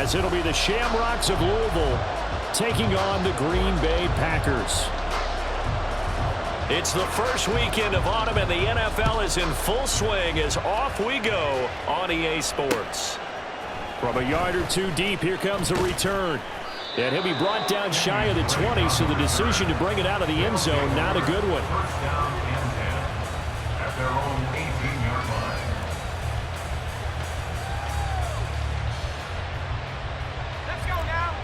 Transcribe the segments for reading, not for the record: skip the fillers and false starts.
as it'll be the Shamrocks of Louisville taking on the Green Bay Packers. It's the first weekend of autumn, and the NFL is in full swing as off we go on EA Sports. From a yard or two deep, here comes a return. And he'll be brought down shy of the 20, so the decision to bring it out of the end zone, not a good one. First down and 10 at their own 18-yard line. Let's go now.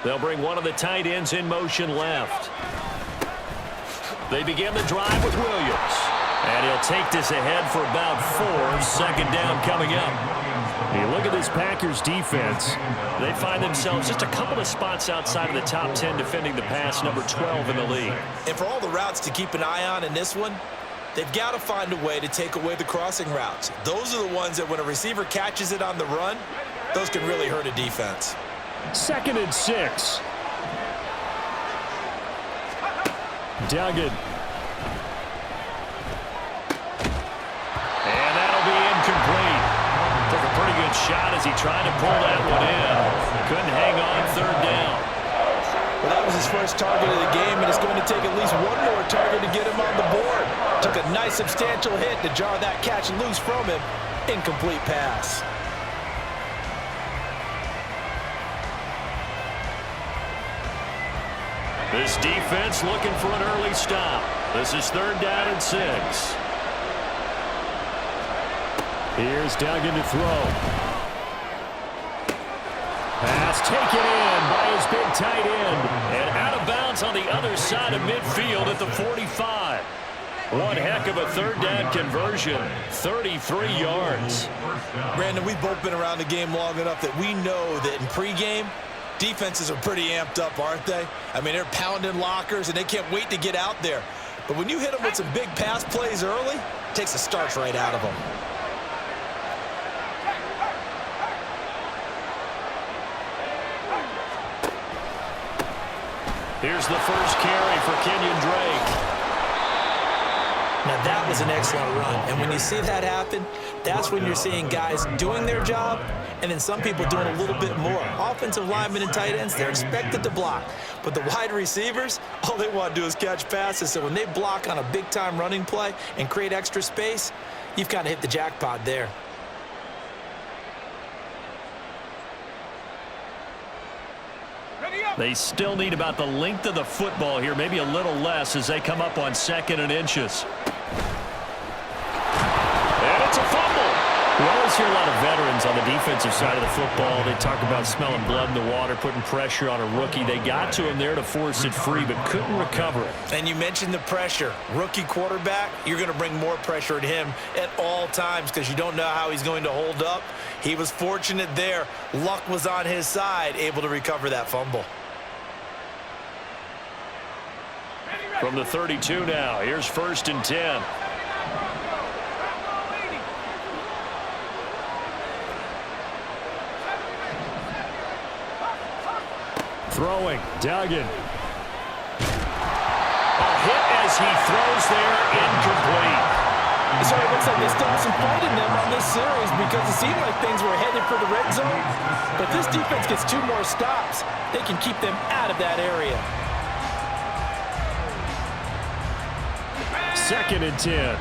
They'll bring one of the tight ends in motion left. They begin the drive with Williams. And he'll take this ahead for about 4. Second down coming up. You look at this Packers defense. They find themselves just a couple of spots outside of the top 10 defending the pass, number 12 in the league. And for all the routes to keep an eye on in this one, they've got to find a way to take away the crossing routes. Those are the ones that when a receiver catches it on the run, those can really hurt a defense. 2nd and 6. Duggan. And that'll be incomplete. Took a pretty good shot as he tried to pull that one in. Couldn't hang on 3rd down. Well, that was his first target of the game, and it's going to take at least one more target to get him on the board. Took a nice substantial hit to jar that catch loose from him. Incomplete pass. This defense looking for an early stop. This is 3rd down and 6. Here's Duggan to throw. Pass taken in by his big tight end. And out of bounds on the other side of midfield at the 45. One heck of a 3rd down conversion. 33 yards. Brandon, we've both been around the game long enough that we know that in pregame, defenses are pretty amped up, aren't they? I mean, they're pounding lockers, and they can't wait to get out there. But when you hit them with some big pass plays early, it takes the starch right out of them. Here's the first carry for Kenyon Drake. Now, that was an excellent run. And when you see that happen, that's when you're seeing guys doing their job and then some people doing a little bit more. Offensive linemen and tight ends, they're expected to block. But the wide receivers, all they want to do is catch passes. So when they block on a big-time running play and create extra space, you've kind of hit the jackpot there. They still need about the length of the football here, maybe a little less as they come up on 2nd and inches. And it's a fumble. We always hear a lot of veterans on the defensive side of the football. They talk about smelling blood in the water, putting pressure on a rookie. They got to him there to force it free, but couldn't recover it. And you mentioned the pressure. Rookie quarterback, you're going to bring more pressure at him at all times because you don't know how he's going to hold up. He was fortunate there. Luck was on his side, able to recover that fumble. From the 32 now, here's 1st and 10. Throwing, Duggan. A hit as he throws there, incomplete. So it looks like they still have some fight in them on this series because it seemed like things were headed for the red zone. But this defense gets 2 more stops. They can keep them out of that area. 2nd and 10.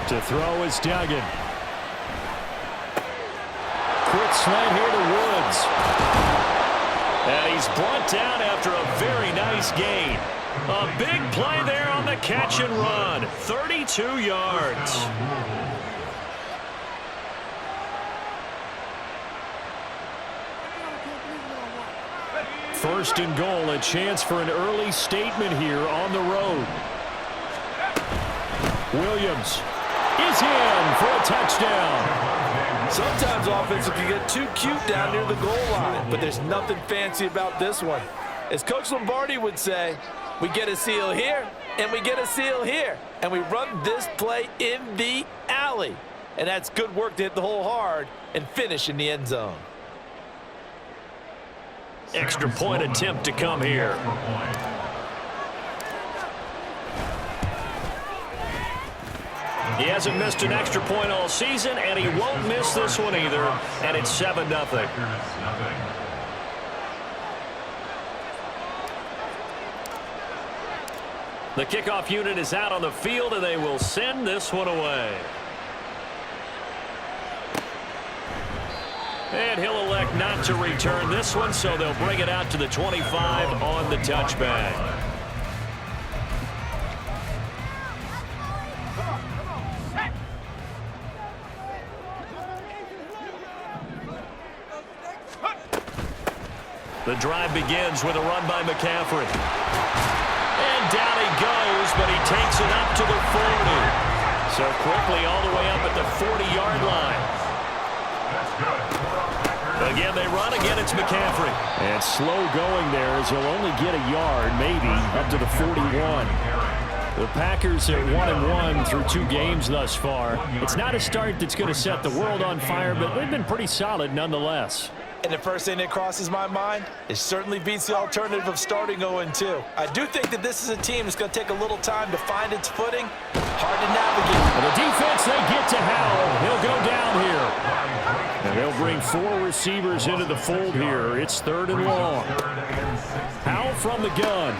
To throw is Duggan. Quick slant here to Woods. And he's brought down after a very nice gain. A big play there on the catch and run. 32 yards. First and goal, a chance for an early statement here on the road. Williams is in for a touchdown. Sometimes offensive can get too cute down near the goal line, but there's nothing fancy about this one. As Coach Lombardi would say, we get a seal here, and we get a seal here, and we run this play in the alley. And that's good work to hit the hole hard and finish in the end zone. Extra point attempt to come here. He hasn't missed an extra point all season, and he won't miss this one either, and it's 7-0. The kickoff unit is out on the field, and they will send this one away. And he'll elect not to return this one, so they'll bring it out to the 25 on the touchback. The drive begins with a run by McCaffrey. And down he goes, but he takes it up to the 40. So quickly all the way up at the 40-yard line. Again, they run. Again, it's McCaffrey. And slow going there as he'll only get a yard, maybe, up to the 41. The Packers are 1-1 through 2 games thus far. It's not a start that's going to set the world on fire, but they've been pretty solid nonetheless. And the first thing that crosses my mind, it certainly beats the alternative of starting 0-2. I do think that this is a team that's going to take a little time to find its footing. Hard to navigate. And the defense, they get to Howell. He'll go down here. And they'll bring 4 receivers into the fold here. It's 3rd and long. Howell from the gun.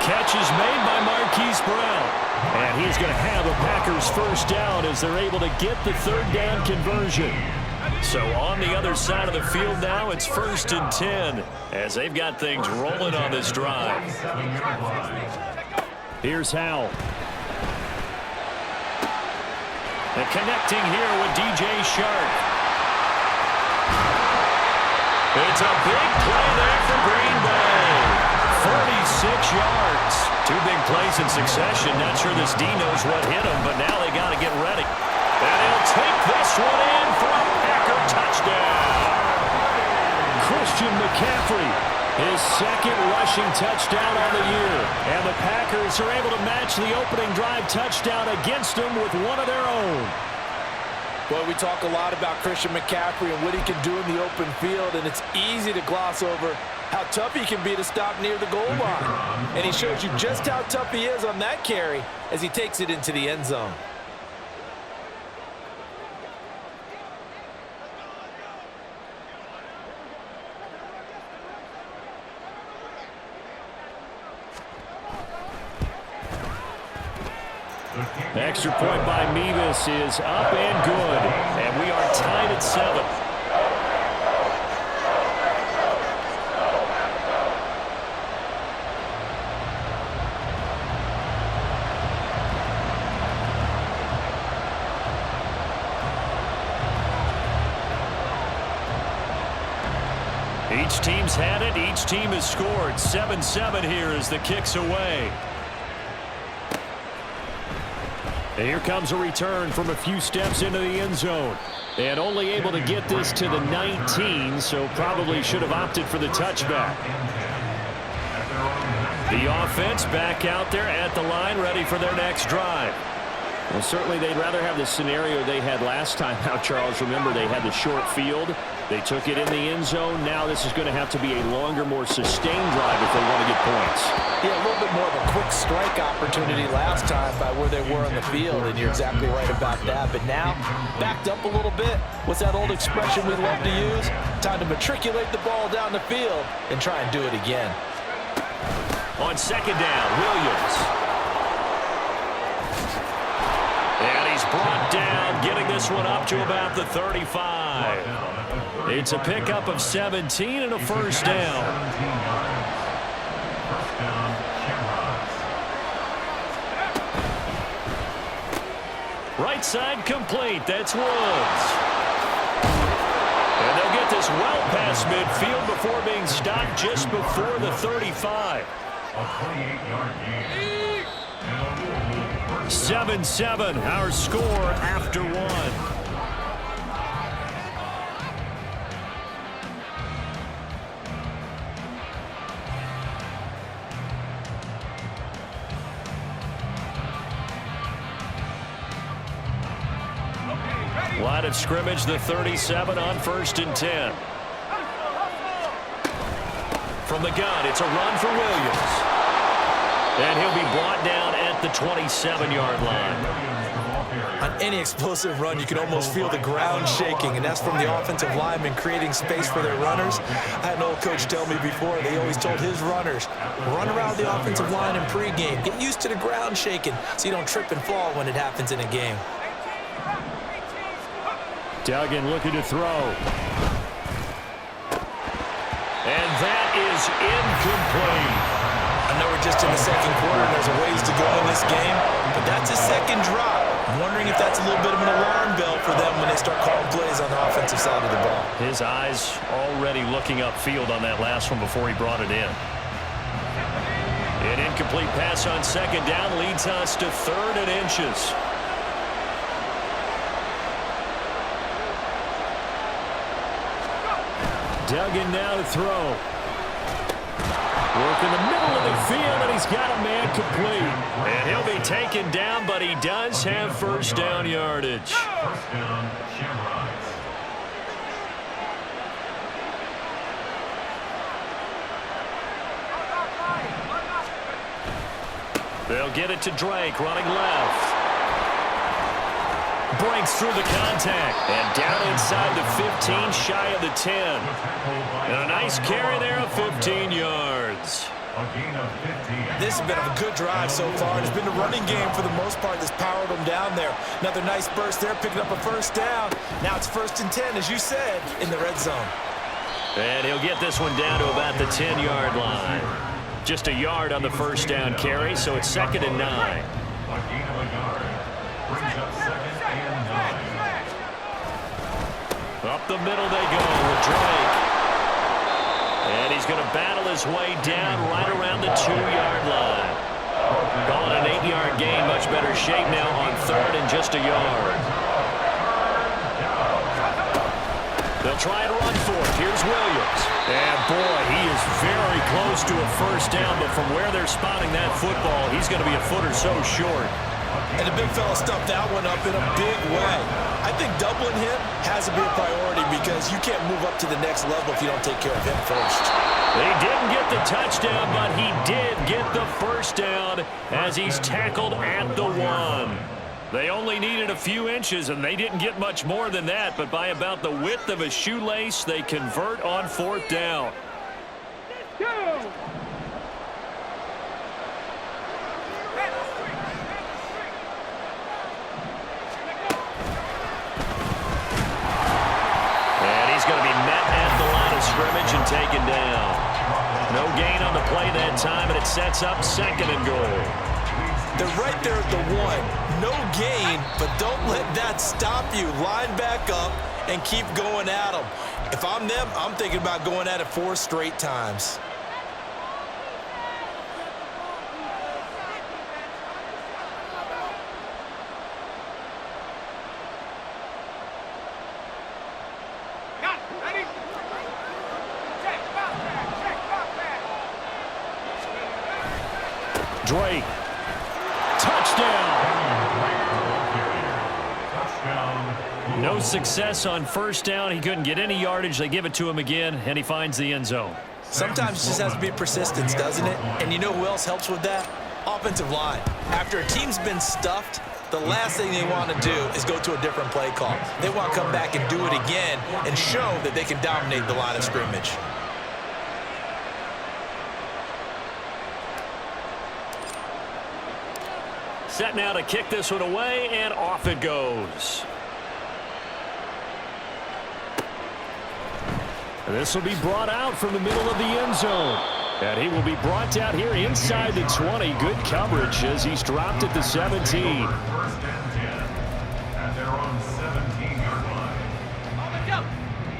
Catch is made by Marquise Brown. And he's going to have a Packers first down as they're able to get the 3rd down conversion. So on the other side of the field now, it's 1st and 10 as they've got things rolling on this drive. Here's Howell. And connecting here with DJ Shark. It's a big play there for Green Bay. 46 yards. 2 big plays in succession. Not sure this D knows what hit him, but now they got to get ready. And he'll take this one in for a Packer touchdown. Christian McCaffrey, his 2nd rushing touchdown on the year. And the Packers are able to match the opening drive touchdown against them with one of their own. Well, we talk a lot about Christian McCaffrey and what he can do in the open field, and it's easy to gloss over how tough he can be to stop near the goal line. And he shows you just how tough he is on that carry as he takes it into the end zone. Extra point by Mevis is up and good. And we are tied at 7. Each team's had it. Each team has scored. 7-7 here as the kick's away. And here comes a return from a few steps into the end zone. And only able to get this to the 19, so probably should have opted for the touchback. The offense back out there at the line, ready for their next drive. Well, certainly they'd rather have the scenario they had last time out, Charles. Remember, they had the short field. They took it in the end zone. Now this is going to have to be a longer, more sustained drive if they want to get points. Yeah, a little bit more of a quick strike opportunity last time by where they were on the field, and you're exactly right about that. But now, backed up a little bit. What's that old expression we love to use? Time to matriculate the ball down the field and try and do it again. On 2nd down, Williams. And he's brought down, getting this one up to about the 35. It's a pickup of 17 and a first down. Right side complete. That's Woods. And they'll get this well past midfield before being stopped just before the 35. 7-7, our score after 1. Line of scrimmage, the 37 on 1st and 10. From the gun, it's a run for Williams. And he'll be brought down at the 27-yard line. On any explosive run, you can almost feel the ground shaking, and that's from the offensive linemen creating space for their runners. I had an old coach tell me before, they always told his runners, run around the offensive line in pregame. Get used to the ground shaking so you don't trip and fall when it happens in a game. Duggan looking to throw. And that is incomplete. I know we're just in the second quarter and there's a ways to go in this game, but that's a second drop. I'm wondering if that's a little bit of an alarm bell for them when they start calling plays on the offensive side of the ball. His eyes already looking upfield on that last one before he brought it in. An incomplete pass on second down leads us to 3rd and inches. Duggan now to throw. Work in the middle of the field, and he's got a man complete. And he'll be taken down, but he does have first down yardage. First down, Shamrocks. They'll get it to Drake, running left. Breaks through the contact. And down inside the 15, shy of the 10. And a nice carry there of 15 yards. A gain of 15. This has been a good drive so far, and it's been the running game for the most part that's powered them down there. Another nice burst there, picking up a first down. Now it's 1st and 10, as you said, in the red zone. And he'll get this one down to about the 10-yard line. Just a yard on the first down carry, so it's 2nd and 9. A gain of a yard. Brings up 2nd and 9. Up the middle they go with Drake. And he's going to battle his way down right around the 2-yard line. Calling an 8-yard gain, much better shape now on 3rd and just a yard. They'll try and run for it. Here's Williams. And boy, he is very close to a first down, but from where they're spotting that football, he's going to be a foot or so short. And the big fella stuffed that one up in a big way. I think doubling him has to be a priority because you can't move up to the next level if you don't take care of him first. They didn't get the touchdown, but he did get the first down as he's tackled at the 1. They only needed a few inches, and they didn't get much more than that, but by about the width of a shoelace, they convert on 4th down. And he's going to be met at the line of scrimmage and taken down. No gain on the play that time, and it sets up 2nd and goal. They're right there at the 1. No gain, but don't let that stop you. Line back up and keep going at them. If I'm them, I'm thinking about going at it 4 straight times. Got it. Ready? Check, box back. Check, box back. Drake. Touchdown. No success on first down. He couldn't get any yardage. They give it to him again, and he finds the end zone. Sometimes it just has to be persistence, doesn't it? And you know who else helps with that? Offensive line. After a team's been stuffed, the last thing they want to do is go to a different play call. They want to come back and do it again and show that they can dominate the line of scrimmage. Set now to kick this one away, and off it goes. And this will be brought out from the middle of the end zone. And he will be brought down here inside the 20. Good coverage as he's dropped at the 17. 1st and 10. At their own 17-yard line.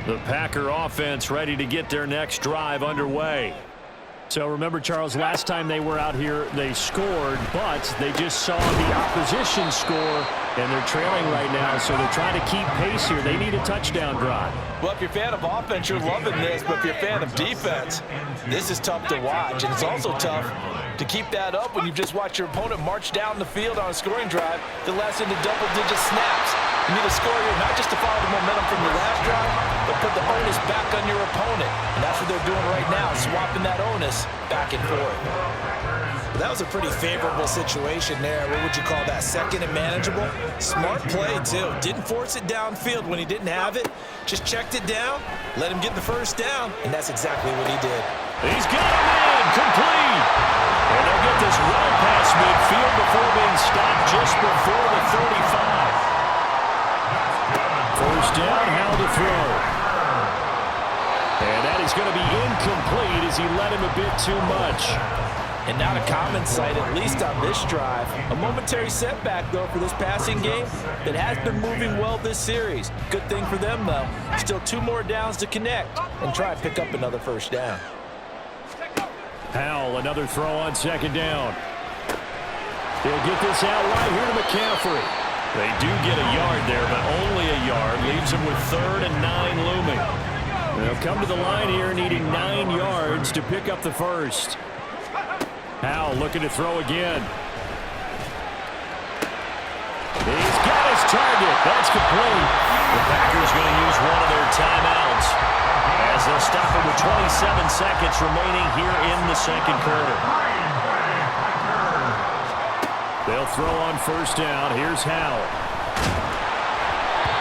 The Packer offense ready to get their next drive underway. So remember, Charles, last time they were out here, they scored, but they just saw the opposition score, and they're trailing right now, so they're trying to keep pace here. They need a touchdown drive. Well, if you're a fan of offense, you're loving this, but if you're a fan of defense, this is tough to watch, and it's also tough to keep that up when you've just watched your opponent march down the field on a scoring drive that lasts into double-digit snaps. You need a score here, not just to follow the momentum from your last drive, but put the onus back on your opponent. And that's what they're doing right now, swapping that onus back and forth. That was a pretty favorable situation there. What would you call that? Second and manageable? Smart play, too. Didn't force it downfield when he didn't have it. Just checked it down, let him get the first down, and that's exactly what he did. He's got him in, complete. And they'll get this well past midfield before being stopped just before the 35. First down, how to throw. And that is going to be incomplete as he led him a bit too much. And not a common sight, at least on this drive. A momentary setback, though, for this passing game that has been moving well this series. Good thing for them, though. Still 2 more downs to connect and try and pick up another first down. Howell, another throw on second down. He'll get this out right here to McCaffrey. They do get a yard there, but only a yard. Leaves him with 3rd and 9 looming. They'll come to the line here needing 9 yards to pick up the first. Howell looking to throw again. He's got his target. That's complete. The Packers going to use one of their timeouts as they'll stop it with 27 seconds remaining here in the second quarter. They'll throw on first down. Here's Howell.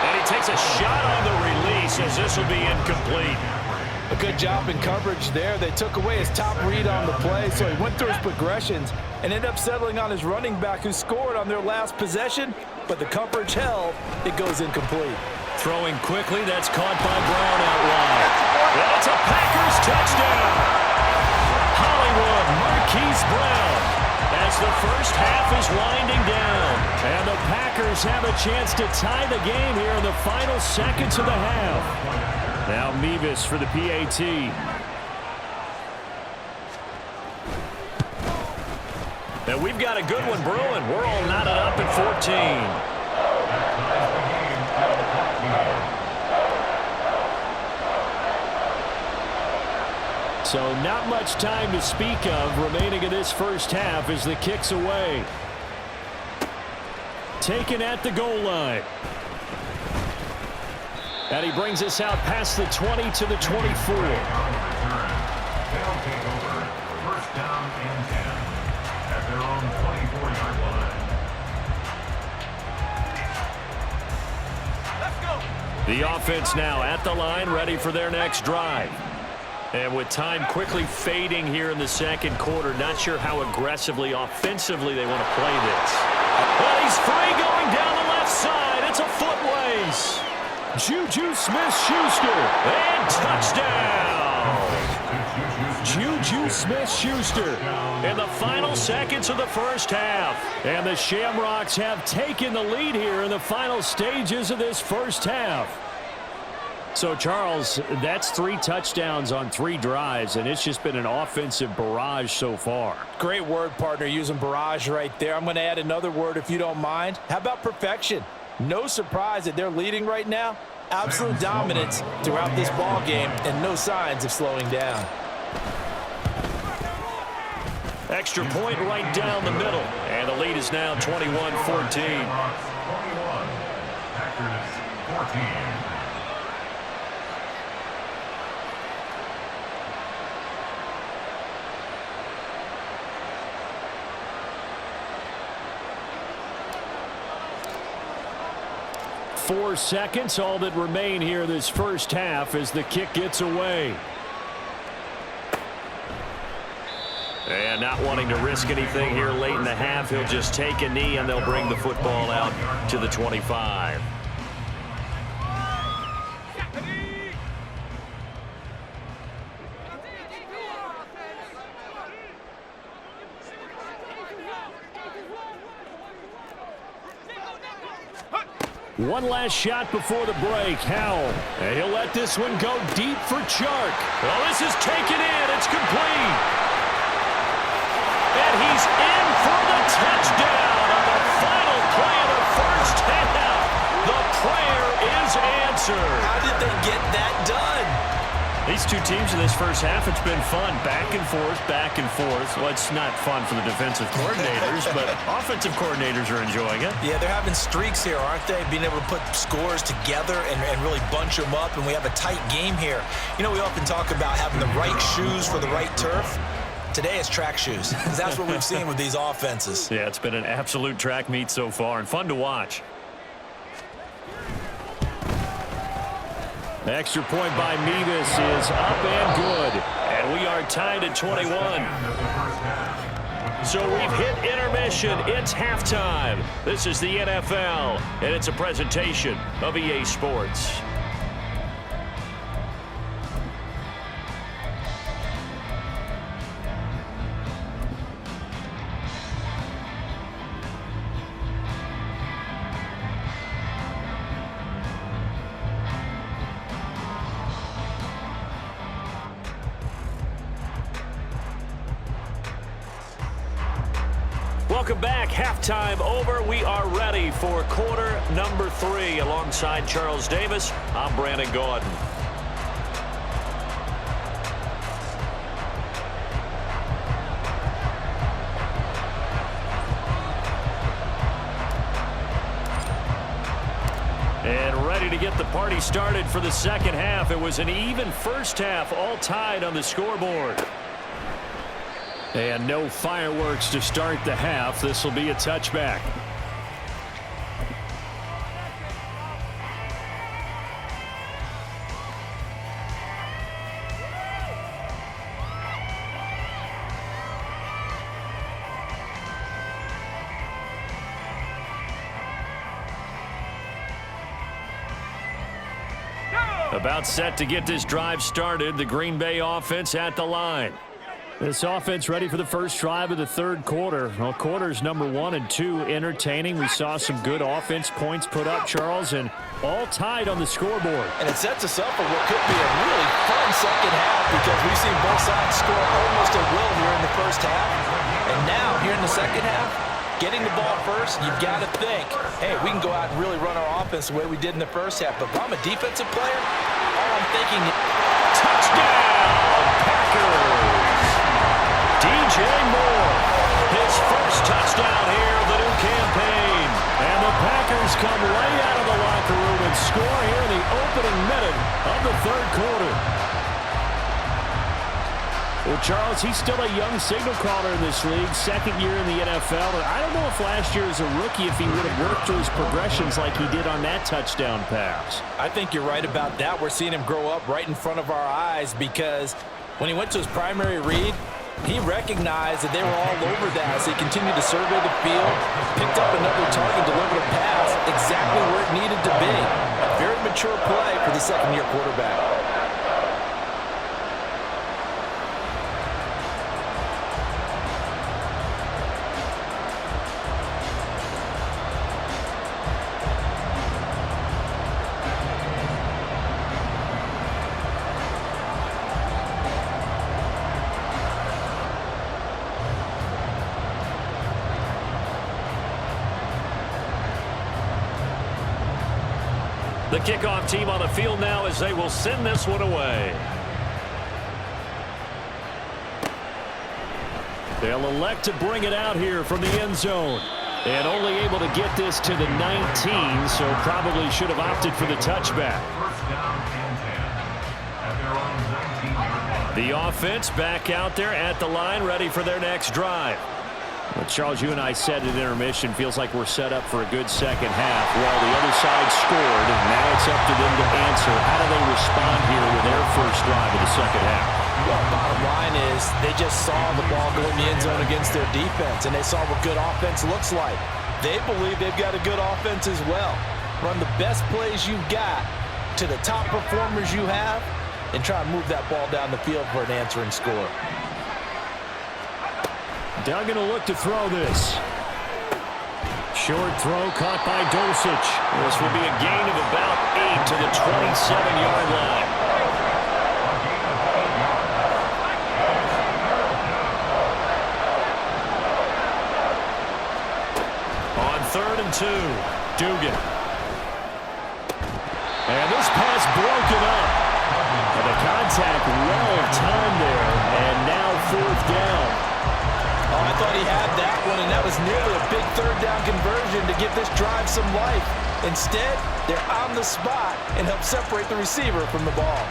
And he takes a shot on the release as this will be incomplete. A good job in coverage there. They took away his top read on the play, so he went through his progressions and ended up settling on his running back who scored on their last possession, but the coverage held. It goes incomplete. Throwing quickly, that's caught by Brown out wide. And it's a Packers touchdown. Hollywood Marquise Brown as the first half is winding down. And the Packers have a chance to tie the game here in the final seconds of the half. Now Mevis for the PAT. And we've got a good one brewing. We're all knotted up at 14. So not much time to speak of remaining in this first half as the kick's away. Taken at the goal line. And he brings us out past the 20 to the 24. They'll take over. First down and 10 at their own 24-yard line. The offense now at the line, ready for their next drive. And with time quickly fading here in the second quarter, not sure how aggressively, offensively they want to play this. But he's free going down the left side. It's a foot race. Juju Smith-Schuster. And touchdown. Juju Smith-Schuster. In the final seconds of the first half. And the Shamrocks have taken the lead here in the final stages of this first half. So, Charles, that's 3 touchdowns on 3 drives, and it's just been an offensive barrage so far. Great word, partner, using barrage right there. I'm going to add another word if you don't mind. How about perfection? No surprise that they're leading right now. Absolute dominance throughout this ball game and no signs of slowing down. Extra point right down the middle. And the lead is now 21-14. 21. Packers 14. Four seconds, all that remain here this first half as the kick gets away. And not wanting to risk anything here late in the half, he'll just take a knee and they'll bring the football out to the 25. One last shot before the break. Howell. And he'll let this one go deep for Chark. Well, this is taken in. It's complete. And he's in for the touchdown on the final play of the first half. The prayer is answered. How did they get that done? These two teams in this first half, it's been fun. Back and forth, back and forth. Well, it's not fun for the defensive coordinators, but offensive coordinators are enjoying it. Yeah, they're having streaks here, aren't they? Being able to put scores together and really bunch them up, and we have a tight game here. You know, we often talk about having the right shoes for the right turf. Today it's track shoes. That's what we've seen with these offenses. Yeah, it's been an absolute track meet so far and fun to watch. The extra point by Mevis is up and good. And we are tied at 21. So we've hit intermission. It's halftime. This is the NFL, and it's a presentation of EA Sports. Welcome back. Halftime over. We are ready for quarter number 3. Alongside Charles Davis, I'm Brandon Gaudin. And ready to get the party started for the second half. It was an even first half, all tied on the scoreboard. And no fireworks to start the half. This will be a touchback. About set to get this drive started. The Green Bay offense at the line. This offense ready for the first drive of the third quarter. Well, quarters number 1 and 2 entertaining. We saw some good offense points put up, Charles, and all tied on the scoreboard. And it sets us up for what could be a really fun second half because we've seen both sides score almost at will here in the first half. And now, here in the second half, getting the ball first, you've got to think, hey, we can go out and really run our offense the way we did in the first half. But if I'm a defensive player, all I'm thinking is touchdown, Packers! DJ Moore, his first touchdown here of the new campaign. And the Packers come right out of the locker room and score here in the opening minute of the third quarter. Well, Charles, he's still a young signal caller in this league, second year in the NFL. And I don't know if last year as a rookie if he would have worked through his progressions like he did on that touchdown pass. I think you're right about that. We're seeing him grow up right in front of our eyes because when he went to his primary read, he recognized that they were all over that as he continued to survey the field, picked up another target, delivered a pass exactly where it needed to be. A very mature play for the second-year quarterback. The kickoff team on the field now as they will send this one away. They'll elect to bring it out here from the end zone. And only able to get this to the 19, so probably should have opted for the touchback. First down and 10 at their own 19-yard line. The offense back out there at the line, ready for their next drive. Well, Charles, you and I said at intermission, feels like we're set up for a good second half. Well, the other side scored, and now it's up to them to answer. How do they respond here with their first drive of the second half? Well, bottom line is they just saw the ball go in the end zone against their defense, and they saw what good offense looks like. They believe they've got a good offense as well. Run the best plays you've got to the top performers you have, and try to move that ball down the field for an answering score. Doug going to look to throw this. Short throw caught by Dulcich. This will be a gain of about 8 to the 27-yard line. On 3rd and 2, Dugan. And this pass broken up. And the contact well timed there. And now 4th down. Oh, I thought he had that one, and that was nearly a big 3rd down conversion to give this drive some life. Instead, they're on the spot and help separate the receiver from the ball.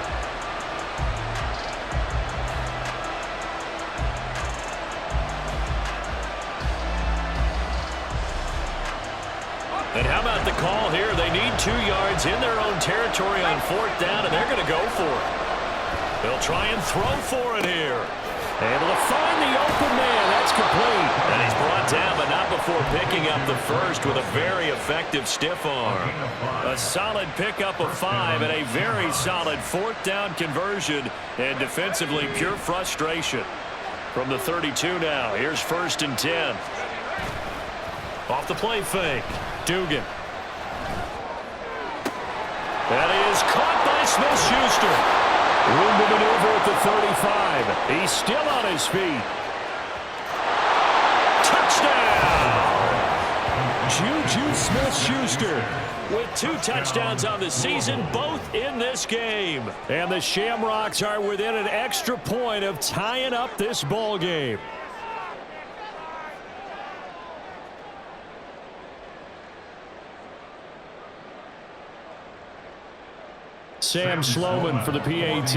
And how about the call here? They need 2 yards in their own territory on 4th down, and they're going to go for it. They'll try and throw for it here. Able to find the open man. That's complete. And he's brought down, but not before picking up the first with a very effective stiff arm. A solid pickup of 5 and a very solid 4th down conversion. And defensively, pure frustration. From the 32 now, here's 1st and 10. Off the play fake. Dugan. That is caught by Smith-Schuster. Room to maneuver at the 35. He's still on his feet. Touchdown! Juju Smith-Schuster with 2 touchdowns on the season, both in this game. And the Shamrocks are within an extra point of tying up this ball game. Sam Sloman for the PAT.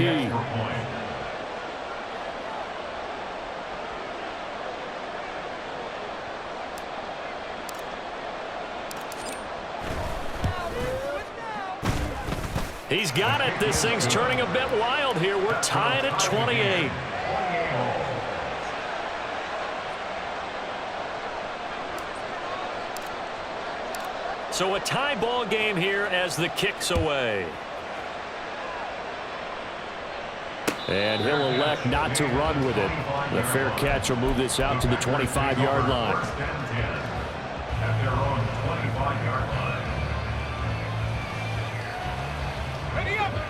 He's got it. This thing's turning a bit wild here. We're tied at 28. So a tie ball game here as the kick's away. And he'll elect not to run with it. The fair catch will move this out to the 25-yard line. At their own 25-yard line.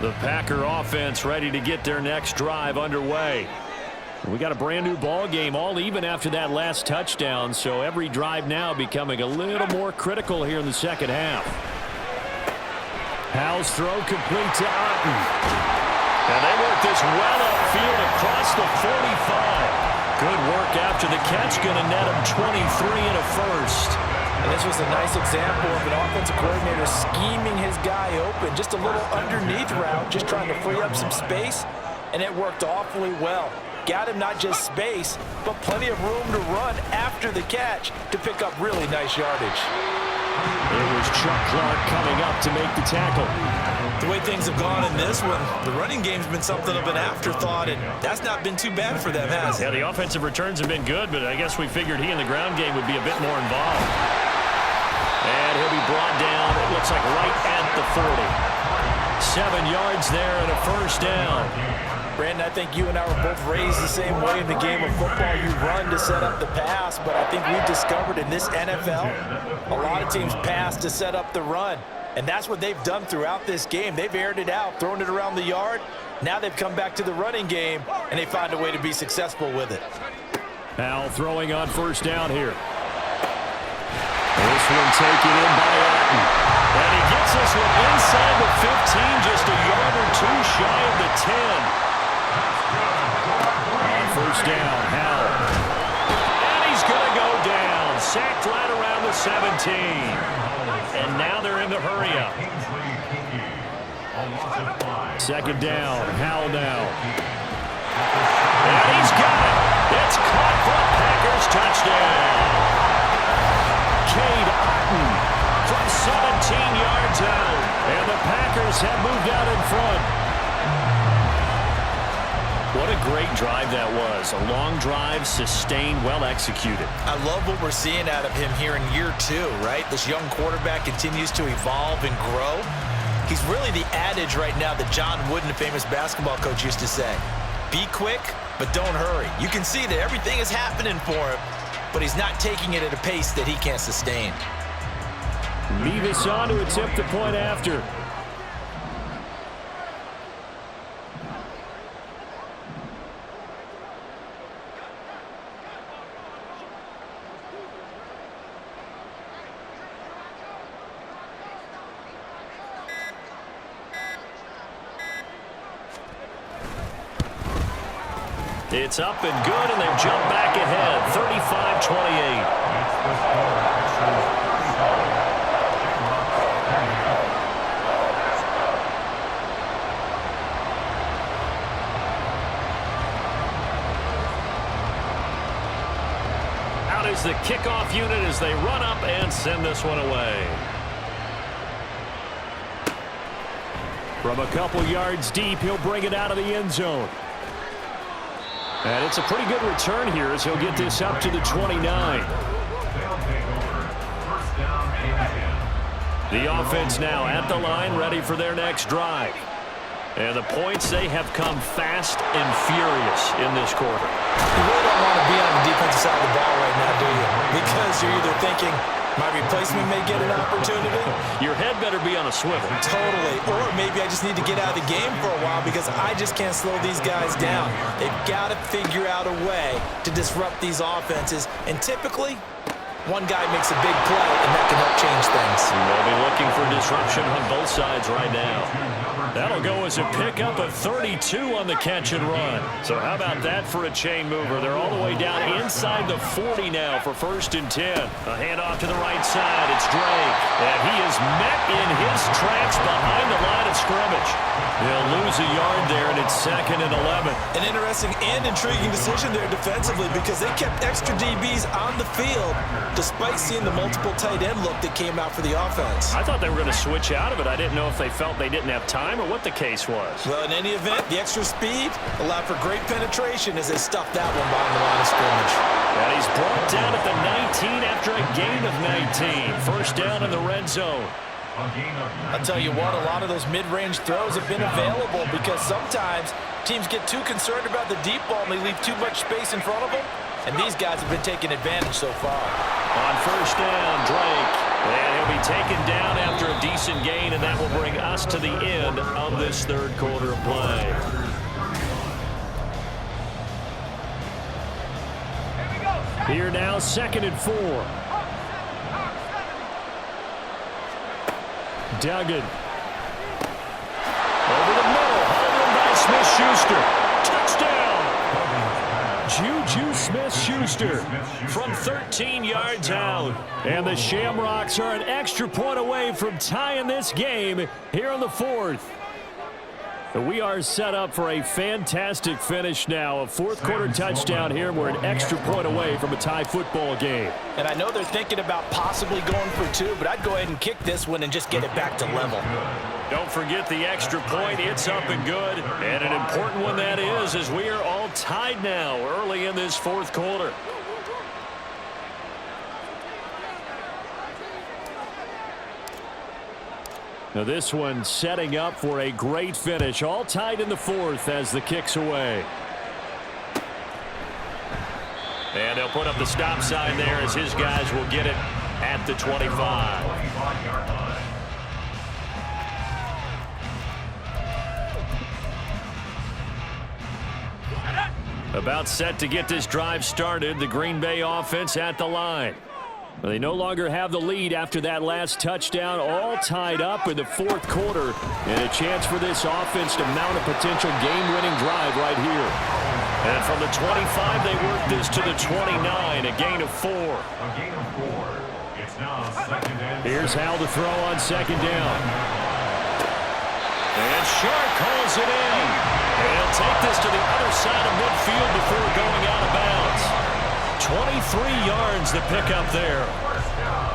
The Packer offense ready to get their next drive underway. We got a brand new ball game, all even after that last touchdown, so every drive now becoming a little more critical here in the second half. Howell's throw complete to Otten. And they work this well upfield across the 45. Good work after the catch, going to net him 23 and a first. And this was a nice example of an offensive coordinator scheming his guy open. Just a little underneath route, just trying to free up some space, and it worked awfully well. Got him not just space, but plenty of room to run after the catch to pick up really nice yardage. It was Chuck Clark coming up to make the tackle. The way things have gone in this one, the running game's been something of an afterthought, and that's not been too bad for them, has it? Yeah, the offensive returns have been good, but I guess we figured he in the ground game would be a bit more involved. And he'll be brought down, it looks like right at the 40. 7 yards there and a first down. Brandon, I think you and I were both raised the same way in the game of football. You run to set up the pass, but I think we've discovered in this NFL, a lot of teams pass to set up the run. And that's what they've done throughout this game. They've aired it out, thrown it around the yard. Now they've come back to the running game, and they find a way to be successful with it. Howell throwing on first down here. This one taken in by Otten. And he gets this one inside the 15, just a yard or 2 shy of the 10. On first down, Howell. And he's going to go down. Sacked right around the 17. And now they're in the hurry-up. Second down, Howell now. And he's got it. It's caught for a Packers touchdown. Cade Otten From 17 yards out. and the Packers have moved out in front. What a great drive that was. A long drive, sustained, well executed. I love what we're seeing out of him here in year 2, right? This young quarterback continues to evolve and grow. He's really the adage right now that John Wooden, the famous basketball coach, used to say. Be quick, but don't hurry. You can see that everything is happening for him, but he's not taking it at a pace that he can't sustain. Nevis on to attempt the point after. It's up and good, and they've jumped back ahead, 35-28. Out is the kickoff unit as they run up and send this one away. From a couple yards deep, he'll bring it out of the end zone. And it's a pretty good return here as he'll get this up to the 29. The offense now at the line, ready for their next drive. And the points, they have come fast and furious in this quarter. You really don't want to be on the defensive side of the ball right now, do you? Because you're either thinking, my replacement may get an opportunity. Your head better be on a swivel. Totally. Or maybe I just need to get out of the game for a while because I just can't slow these guys down. They've got to figure out a way to disrupt these offenses. And typically, one guy makes a big play, and that can help change things. They'll be looking for disruption on both sides right now. That'll go as a pickup of 32 on the catch and run. So how about that for a chain mover? They're all the way down inside the 40 now for 1st and 10. A handoff to the right side. It's Drake. And he is met in his tracks behind the line of scrimmage. They'll lose a yard there, and it's 2nd and 11. An interesting and intriguing decision there defensively because they kept extra DBs on the field despite seeing the multiple tight end look that came out for the offense. I thought they were going to switch out of it. I didn't know if they felt they didn't have time or what the case was. Well, in any event, the extra speed allowed for great penetration as they stuffed that one behind the line of scrimmage. And he's brought down at the 19 after a gain of 19. 1st down in the red zone. I'll tell you what, a lot of those mid-range throws have been available because sometimes teams get too concerned about the deep ball and they leave too much space in front of them. And these guys have been taking advantage so far. On 1st down, Drake. And he'll be taken down after a decent gain, and that will bring us to the end of this 3rd quarter of play. Here now, 2nd and 4. Duggan. Over the middle, hauled in by Smith-Schuster. Touchdown! Juju Smith-Schuster from 13 yards out. And the Shamrocks are an extra point away from tying this game here in the 4th. We are set up for a fantastic finish now. A 4th quarter touchdown here. We're an extra point away from a tie football game. And I know they're thinking about possibly going for 2, but I'd go ahead and kick this one and just get it back to level. Don't forget the extra point. It's up and good. And an important one that is, as we are all tied now early in this 4th quarter. Now this one setting up for a great finish. All tied in the 4th as the kick's away. And they'll put up the stop sign there as his guys will get it at the 25. About set to get this drive started. The Green Bay offense at the line. They no longer have the lead after that last touchdown, all tied up in the 4th quarter, and a chance for this offense to mount a potential game-winning drive right here. And from the 25, they work this to the 29, a gain of 4. Here's Hal to throw on 2nd down. And Shark calls it in. And he'll take this to the other side of midfield before going out of bounds. 23 yards the pickup there.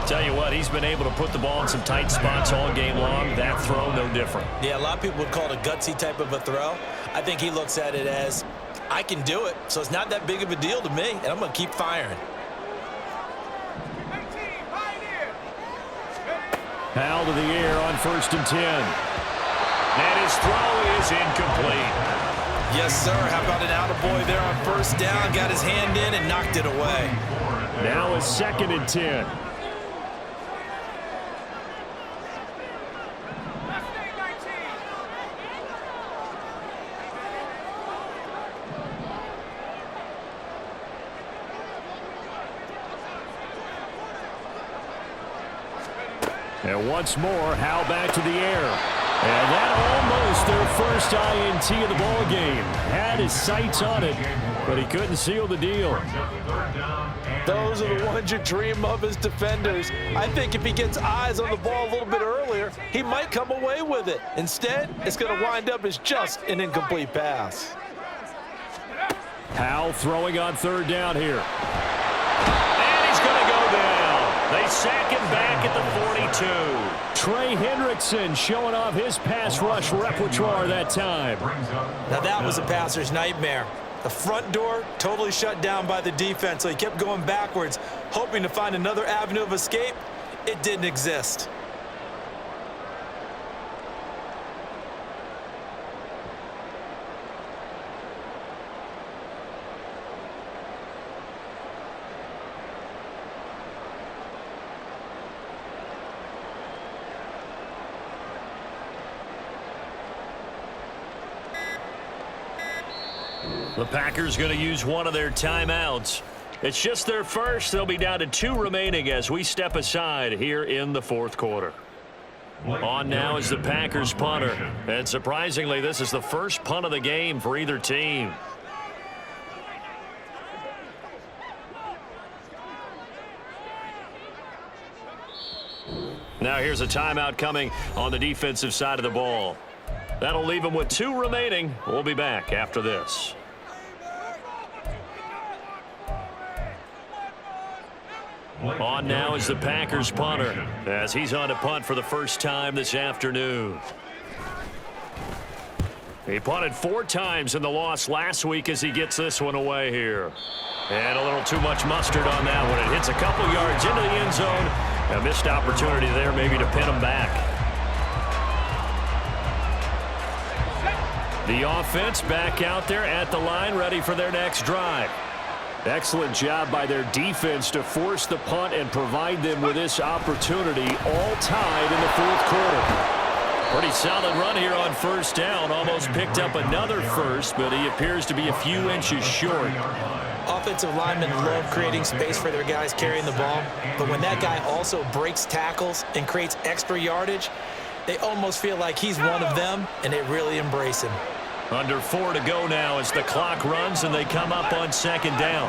Tell you what, he's been able to put the ball in some tight spots all game long. That throw, no different. Yeah, a lot of people would call it a gutsy type of a throw. I think he looks at it as, I can do it, so it's not that big of a deal to me, and I'm going to keep firing. Hal to the air on 1st and 10. And his throw is incomplete. Yes, sir. How about an attaboy there on 1st down? Got his hand in and knocked it away. Now a 2nd and 10. And once more, Hal back to the air. And that almost their first INT of the ball game. Had his sights on it, but he couldn't seal the deal. Those are the ones you dream of as defenders. I think if he gets eyes on the ball a little bit earlier, he might come away with it. Instead, it's going to wind up as just an incomplete pass. Hal throwing on 3rd down here. And he's going to go down. They sack him back at the 42. Trey Hendrickson showing off his pass rush repertoire that time. Now that was a passer's nightmare. The front door totally shut down by the defense, so he kept going backwards, hoping to find another avenue of escape. It didn't exist. The Packers going to use one of their timeouts. It's just their first. They'll be down to 2 remaining as we step aside here in the fourth quarter. On now is the Packers punter. And surprisingly, this is the first punt of the game for either team. Now here's a timeout coming on the defensive side of the ball. That'll leave them with 2 remaining. We'll be back after this. On now is the Packers punter as he's on to punt for the first time this afternoon. He punted 4 times in the loss last week as he gets this one away here. And a little too much mustard on that one. It hits a couple yards into the end zone. A missed opportunity there maybe to pin him back. The offense back out there at the line, ready for their next drive. Excellent job by their defense to force the punt and provide them with this opportunity, all tied in the fourth quarter. Pretty solid run here on first down. Almost picked up another first, but he appears to be a few inches short. Offensive linemen love creating space for their guys carrying the ball, but when that guy also breaks tackles and creates extra yardage, they almost feel like he's one of them, and they really embrace him. Under 4 to go now as the clock runs and they come up on second down.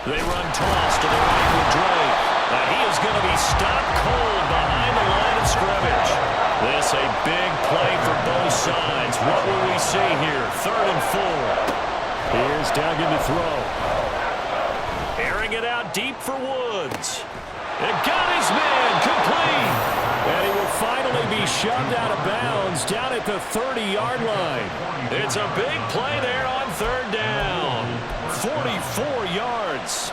They run toss to the right with Dre. Now he is going to be stopped cold behind the line of scrimmage. This a big play for both sides. What will we see here? 3rd and 4. Here's Duggan to throw. Airing it out deep for Woods. It got his man complete. And he will finally be shoved out of bounds down at the 30-yard line. It's a big play there on 3rd down. 44 yards.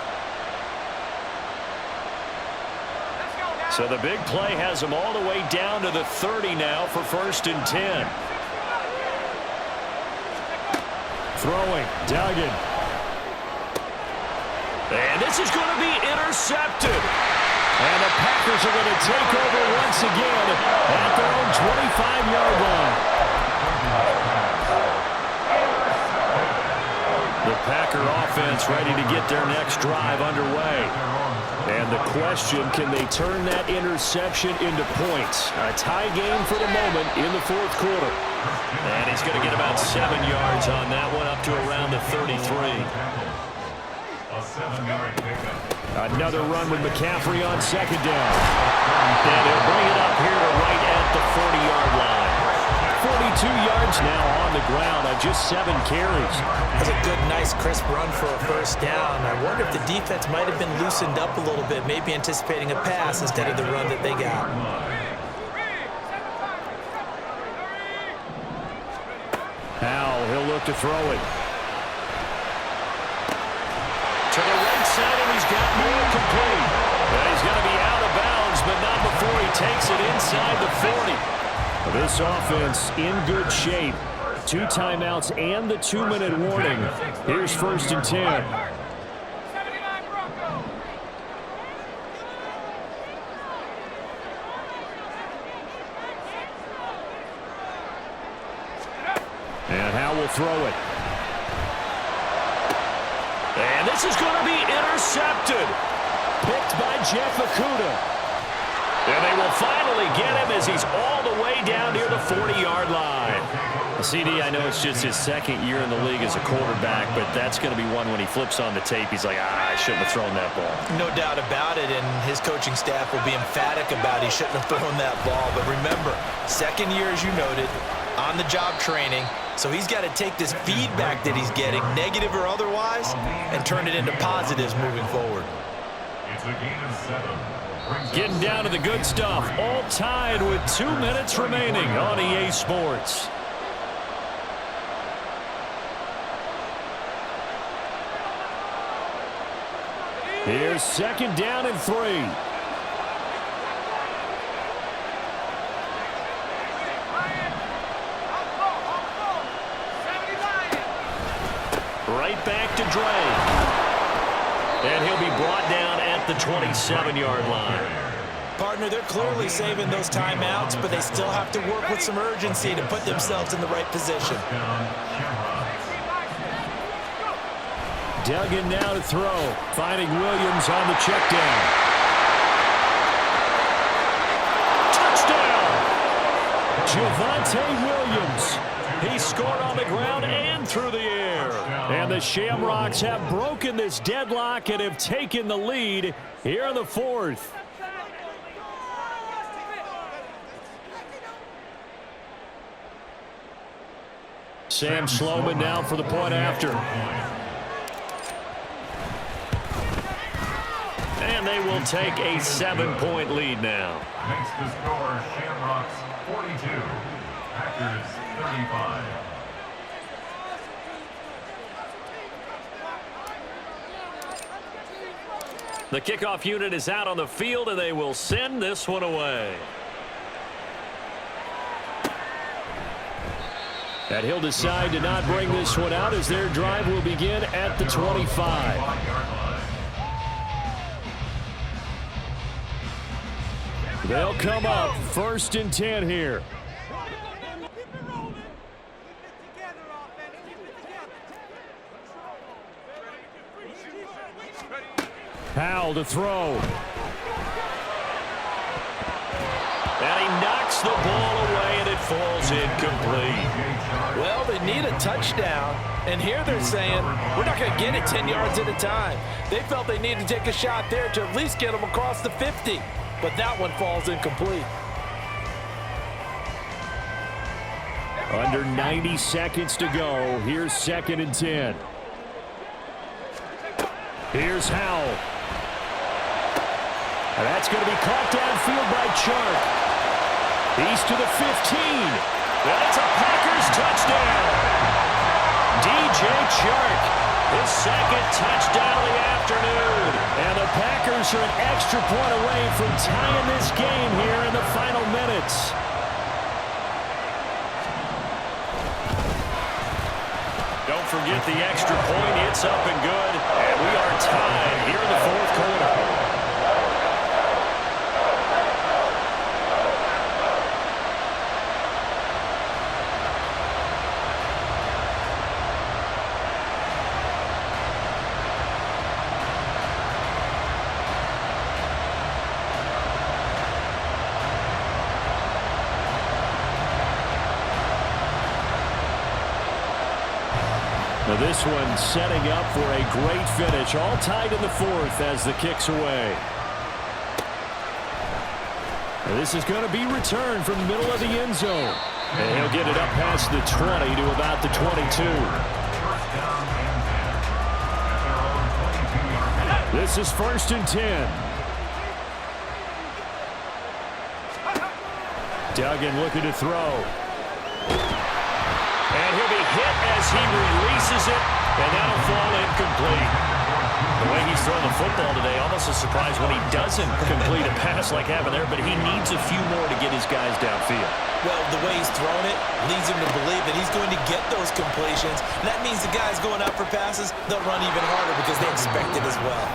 So the big play has him all the way down to the 30 now for 1st and 10. Throwing, Duggan. And this is going to be intercepted. And the Packers are going to take over once again at their own 25-yard line. The Packer offense ready to get their next drive underway. And the question, can they turn that interception into points? A tie game for the moment in the fourth quarter. And he's going to get about 7 yards on that one, up to around the 33. A 7-yard pickup. Another run with McCaffrey on second down. And he'll bring it up here to right at the 40-yard line. 42 yards now on the ground on just 7 carries. That's a good, nice, crisp run for a first down. I wonder if the defense might have been loosened up a little bit, maybe anticipating a pass instead of the run that they got. Now he'll look to throw it. To the right side, and he's got more complete. And he's going to be out of bounds, but not before he takes it inside the 40. This offense in good shape. 2 timeouts and the 2-minute warning. Here's 1st and 10. And Howe will throw it. And this is going to be intercepted. Picked by Jeff Okudah. And they will finally get him as he's all the way down near the 40-yard line. CD, I know it's just his 2nd year in the league as a quarterback, but that's going to be one when he flips on the tape, he's like, I shouldn't have thrown that ball. No doubt about it, and his coaching staff will be emphatic about he shouldn't have thrown that ball. But remember, 2nd year, as you noted, on-the-job training. So he's got to take this feedback that he's getting, negative or otherwise, and turn it into positives moving forward. It's a gain of 7. Getting down to the good stuff. All tied with 2 minutes remaining on EA Sports. Here's second down and 3. Right back to Dre. And he'll be brought down at the 27-yard line. Partner, they're clearly saving those timeouts, but they still have to work with some urgency to put themselves in the right position. Duggan now to throw, finding Williams on the check down. Touchdown! Javonte Williams. He scored on the ground and through the air. And the Shamrocks have broken this deadlock and have taken the lead here in the 4th. Sam Sloman now for the point after. And they will take a 7-point lead now. Makes the score Shamrocks 42, Packers 35. The kickoff unit is out on the field, and they will send this one away. And he'll decide to not bring this one out as their drive will begin at the 25. They'll come up 1st and 10 here. Powell to throw. And he knocks the ball away, and it falls incomplete. Well, they need a touchdown, and here they're saying, we're not going to get it 10 yards at a time. They felt they needed to take a shot there to at least get them across the 50, but that one falls incomplete. Under 90 seconds to go. Here's 2nd and 10. Here's Howell. And that's going to be caught downfield by Chark. He's to the 15. And it's a Packers touchdown. DJ Chark, his 2nd touchdown of the afternoon. And the Packers are an extra point away from tying this game here in the final minutes. Don't forget the extra point. It's up and good. And we are tied here in the 4th quarter. Now this one setting up for a great finish. All tied in the 4th as the kick's away. Now this is going to be returned from the middle of the end zone. And he'll get it up past the 20 to about the 22. This is 1st and 10. Duggan looking to throw. And he'll be hit as he releases it, and that'll fall incomplete. The way he's throwing the football today, almost a surprise when he doesn't complete a pass like happened there, but he needs a few more to get his guys downfield. Well, the way he's thrown it leads him to believe that he's going to get those completions. And that means the guys going out for passes, they'll run even harder because they expect it as well.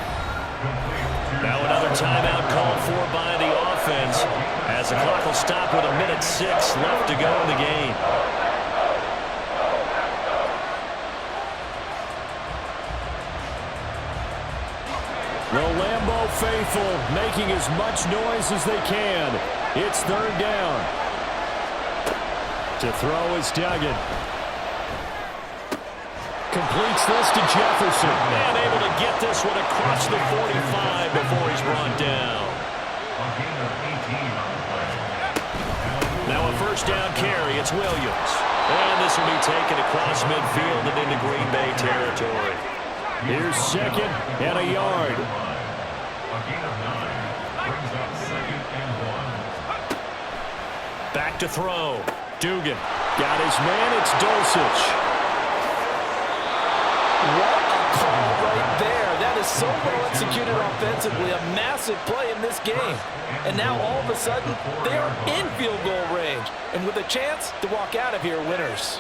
Now another timeout called for by the offense as the clock will stop with 1:06 left to go in the game. The Lambeau faithful making as much noise as they can. It's 3rd down. To throw is Duggan. Completes this to Jefferson. And able to get this one across the 45 before he's brought down. A gain of 18 on the play. Now Now a first down carry. It's Williams. And this will be taken across midfield and into Green Bay territory. Here's second and a yard. A gain of 9 brings up 2nd and 1. Back to throw. Dugan got his man. It's Dulcich. What a call right there. That is so well executed offensively. A massive play in this game. And now all of a sudden, they are in field goal range. And with a chance to walk out of here winners.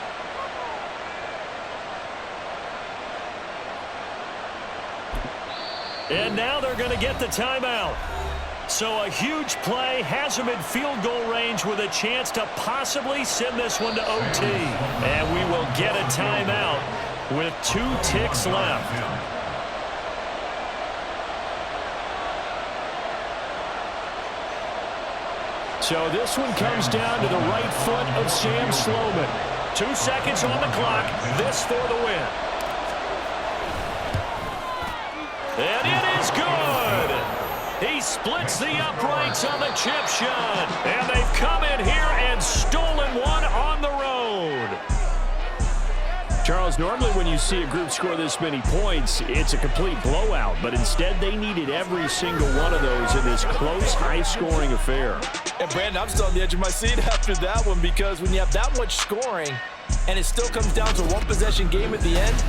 And now they're going to get the timeout. So a huge play has them in field goal range with a chance to possibly send this one to OT. And we will get a timeout with 2 ticks left. So this one comes down to the right foot of Sam Sloman. 2 seconds on the clock. This for the win. And it is good. He splits the uprights on the chip shot. And they've come in here and stolen one on the road. Charles, normally when you see a group score this many points, it's a complete blowout. But instead, they needed every single one of those in this close, high-scoring affair. And Brandon, I'm still on the edge of my seat after that one because when you have that much scoring and it still comes down to one possession game at the end,